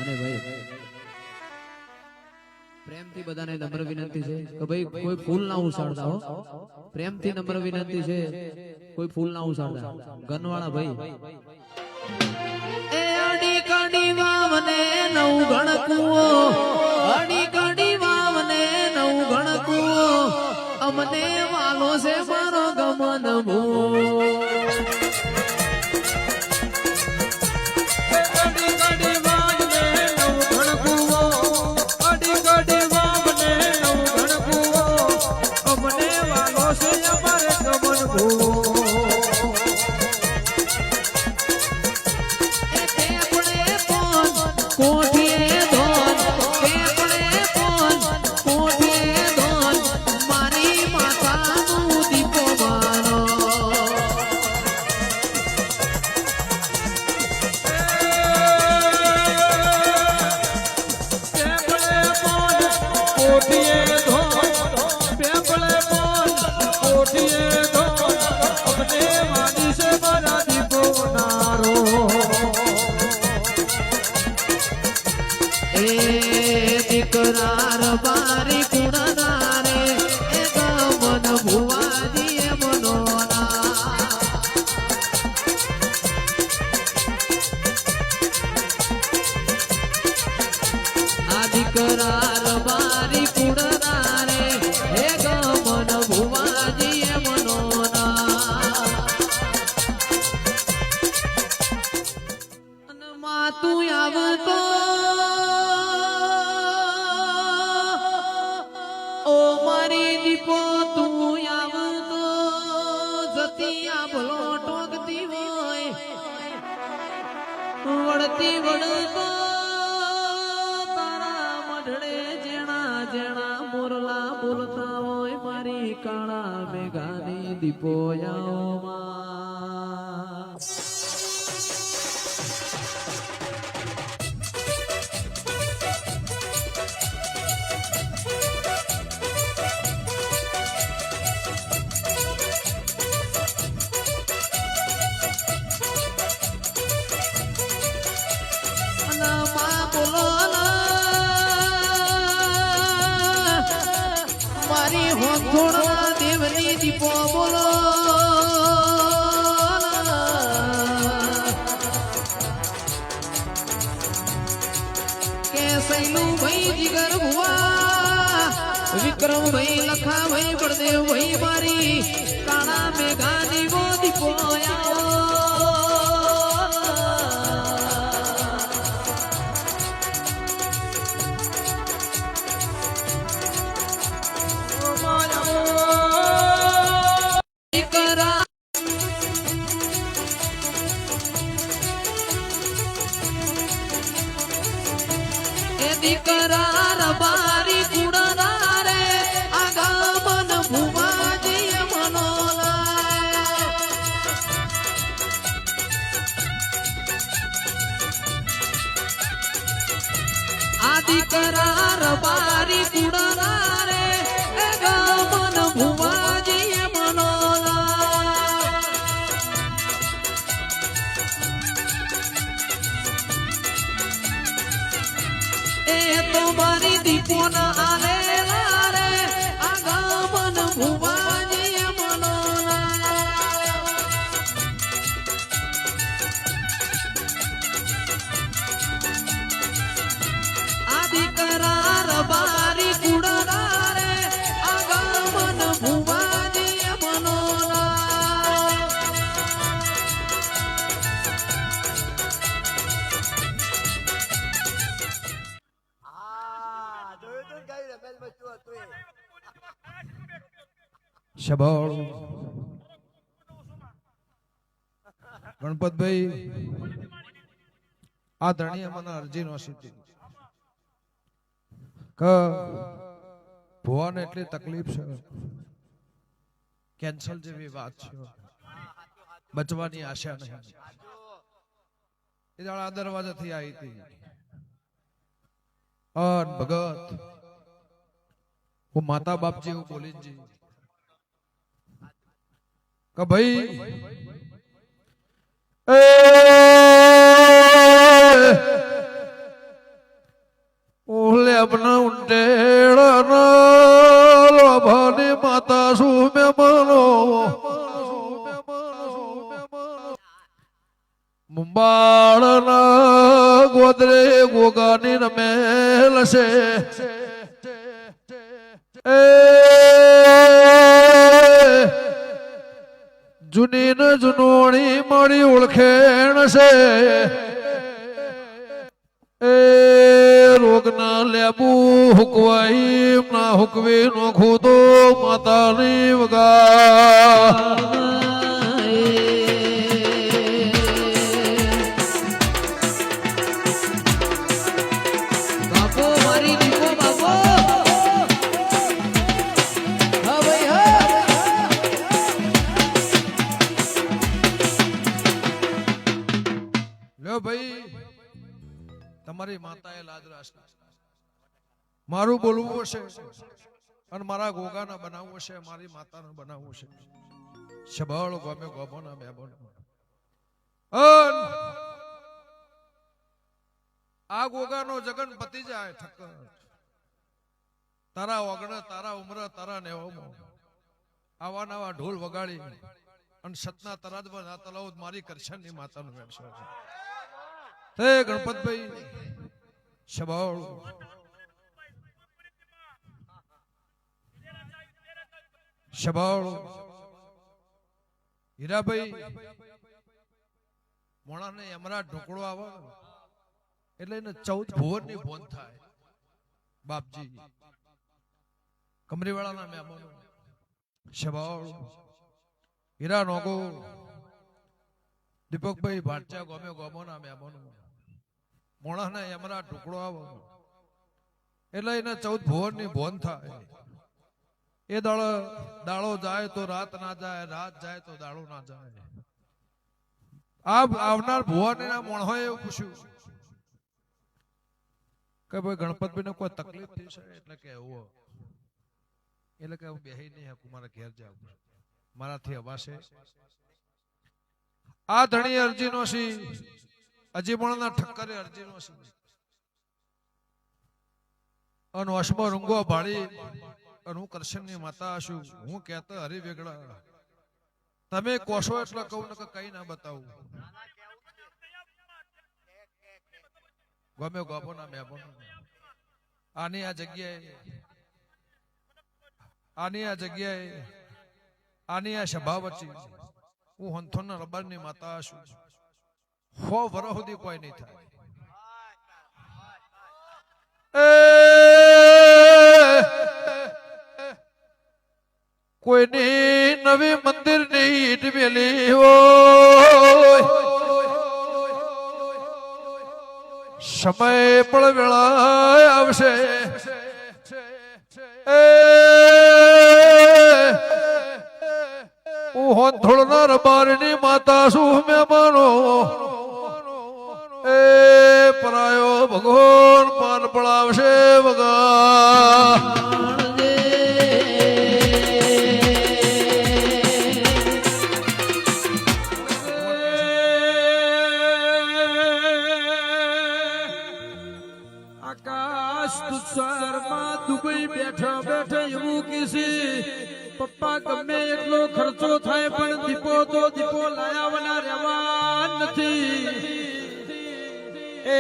અને ભાઈ પ્રેમથી બધાને નમ્ર વિનંતી છે કે ભાઈ કોઈ ફૂલ ના ઉછાળતા હો, પ્રેમથી નમ્ર વિનંતી છે કોઈ ફૂલ ના ઉછાળતા. ગનવાળા ભાઈ એ અડી કડી વાવને નવ ગણકુઓ, અડી કડી વાવને નવ ગણકુઓ, અમને વાલો છે મારો ગમન ભૂ. દીકરાર બારી કુણનારે એ ગમન ભુવાજી એ મનોના. આ દીકરાર બારી કુણનારે એ ગમન ભુવાજી એ મનોના. અને માતું આવતો ઓ મારી દીપો તું આવતો જતી આ ભલો ટોકતી હોય વળતી વળતો તારા મઢડે જેણા જેણા મોરલા બોલતા હોય મારી કાળા મેઘાની દીપો યાઓમાં. મારી હોથોડા દેવની દીપો બોલો કે સૈલું ભાઈ જીગર ભુવા, વિક્રમ ભાઈ લખા ભાઈ બળદેવ ભાઈ મારી કાળા મેઘાની ગો દીપો આવો. દીકરાર બારી કુડનારે આગમન ભુવાજી મનોલા. આ દીકરાર બારી કુડનારે આગમન ભુવાજી મનોલા. એ તો મારી દીપો ના આલેલા રે આગમન ભુવાજી મનોના. આ દીકરાર બારી કુડના રે આગમન ભુવાજી મનોના. શબાળ ગણપતભાઈ આ ધણી મને અરજી નોશી કે ભુવાને એટલી તકલીફ છે, કેન્સલ જેવી વાત છે, બચવાની આશા નહીં. એ દાડા દરવાજાથી આવી હતી ભગત હું માતા બાપજી હું બોલીજી કે ભાઈ લેબન ઉંટેળ લોભાની માતા શું મેમનો મુંબાળના ગોદરે ગોગાની રમેલ છે એ જૂની ને જુનોણી મળી ઓળખેણ છે એ રોગ ના લેબુ હુકવાઈ ના હુકવી નો ખુદો માતાની વગા બાપો મારી દીકો બાપો હા ભાઈ હા લ્યો ભાઈ તમારી માતાએ લાજ રાખશે મારું બોલવું હશે અને મારા ગોગાના બનાવવું હશે મારી માતાને બનાવવું છે શબળ ગમે ગોબોના બેબો આ ગોગાનો જગન પતી જાય ઠક્કર તારા ઓગણ તારા ઉમર તારા નેવામાં આવા નવા ઢોલ વગાડી અને સતના તરાજમાં ના તલાવ મારી કરશનની માતાનું વેણસો છે હે ગણપતભાઈ શબળ શબળ હીરાભાઈ મોણાને એમરા ઢોકળો આવે એટલે એને 14 ભુવનની ભોન થાય બાપજી કમરીવાળાના મહેમાનો શબળ હીરા નોગો દીપકભાઈ ભાટિયા ગોમે ગોમોના મહેમાનો મોણાને એમરા ઢોકળો આવે એટલે એને 14 ભુવનની ભોન થાય એ દાડો જાય તો રાત ના જાય રાત જાય તો દાડો ના જાય આવનાર ભુવાને મોણો એવું પૂછ્યું કે ભાઈ ગણપતભાઈ ને કોઈ તકલીફ થઈ છે એટલે કે એવું એટલે કે હું બેહી નહીં શકું મારા ઘેર જાવ મારાથી અવાશે આ ધણી અરજી નો સી હજી પણ ના ઠક્કરે અરજી નો સી અને વશમાં રૂંગો ભાડી અને હું કરશનની માતા છું હું કહેતો હરી વેગડા તમે કોશો એટલે કહું ને કઈ ના બતાવું ગમે ગોબો ના મેબો આની આ સભા વચ્ચે હું હંથોના રબારની માતા છું 100 વર્ષ સુધી કોઈ નહીં થાય કોઈની નવી મંદિર ની ઈટ મેલી હોય સમય પણ વેળા આવશે હું થોડના રબારની માતા શું મહેમાનો એ પરાયો ભગવાન પાર પડાવશે વગા દુબઈ બેઠા બેઠા એવું કીસી પપ્પા ગમે એટલો ખર્ચો થાય પણ દીપો તો દીપો લાયાવાના રહેવા નથી એ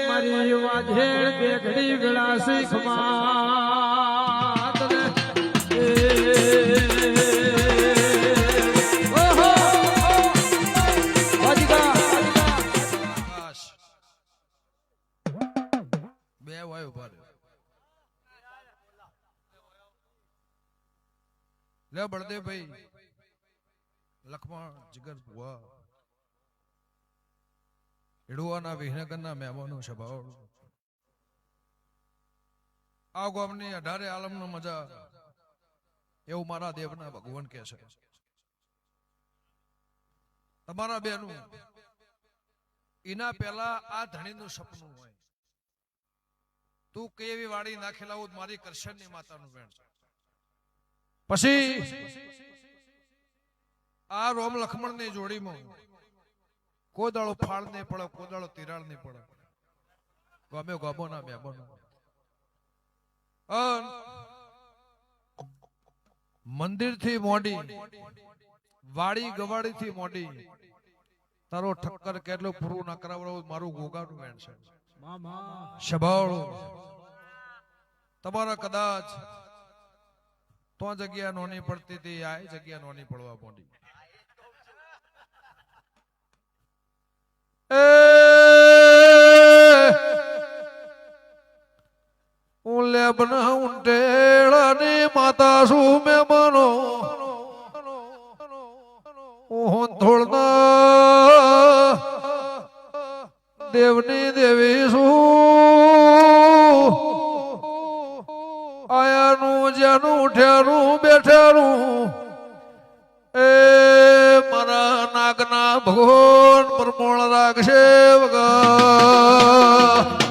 મારી વાજેળ બે ઘડી ગળાસી ખમાત ઓહો વાજગા બે વાય ઉભા રે લે બળદેવભાઈ લખમણ જીગર ભુવા એડુઆના વિહનગરના મહેમાનો સ્વભાવ આ ગામની 18 આલમનો મજા એવું મારા દેવના ભગવાન કહે છે તમારા બેનું એના પહેલા આ ધણીનું સપનું હોય તું કેવી વાડી નાખેલા હું મારી કરશનની માતાનું વેણ છે પછી આ રોમ લખમણ ની જોડીમાં કોદાળો ફાળ નહીં પડે કોદાળો તિરાડ નહીં પડે ગમે ગોબો ના બેબો મંદિર થી મોડી વાડી ગવાડી થી મોડી તારો ઠક્કર કેટલો પૂરું ના કરાવડો મારું ગોગાનું વેણ છે શબાળો તમારા કદાચ તો જગ્યા નોની પડતી હતી આ જગ્યા નોની પડવા મોડી હું લેબના ઉંટેડાની માતા શું મેં મનો હું થોડના દેવની દેવી શું આયાનું જેનું ઉઠ્યાનું બેઠાનું એ મારા નાગના ભગવાન પરમોળ રાખશે વગર